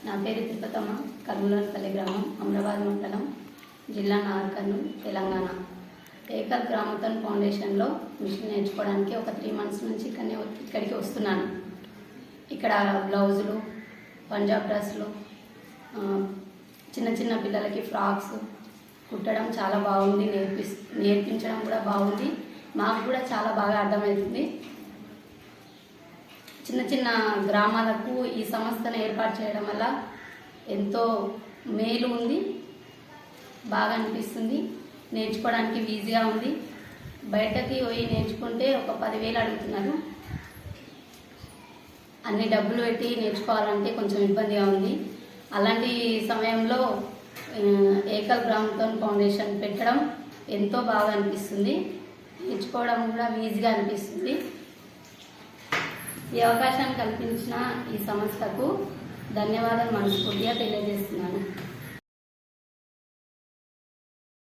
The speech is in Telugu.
నా పేరు తిరుపతమ్మ, కర్నూలుపల్లి గ్రామం, అమరాబాద్ మండలం, జిల్లా నాగర్కర్నూలు, తెలంగాణ. ఏకల్ గ్రామోత్థాన్ ఫౌండేషన్లో మిషన్ నేర్చుకోవడానికి ఒక 3 months నుంచి ఇక్కడికి వస్తున్నాను. ఇక్కడ బ్లౌజులు, పంజాబ్ డ్రెస్సులు, చిన్న చిన్న పిల్లలకి ఫ్రాక్స్ కుట్టడం చాలా బాగుంది. నేర్పించడం కూడా బాగుంది. మాకు కూడా చాలా బాగా అర్థమవుతుంది. చిన్న చిన్న గ్రామాలకు ఈ సంస్థను ఏర్పాటు చేయడం వల్ల ఎంతో మేలు ఉంది. బాగా అనిపిస్తుంది. నేర్చుకోవడానికి ఈజీగా ఉంది. బయటకి పోయి నేర్చుకుంటే ఒక 10,000 అడుగుతున్నారు. అన్ని డబ్బులు పెట్టి నేర్చుకోవాలంటే కొంచెం ఇబ్బందిగా ఉంది. అలాంటి సమయంలో ఏకల్ గ్రామోత్థాన్ ఫౌండేషన్ పెట్టడం ఎంతో బాగా అనిపిస్తుంది. నేర్చుకోవడం కూడా ఈజీగా అనిపిస్తుంది. ఈ అవకాశాన్ని కల్పించిన ఈ సంస్థకు ధన్యవాదాలు మనస్ఫూర్తిగా తెలియజేస్తున్నాను.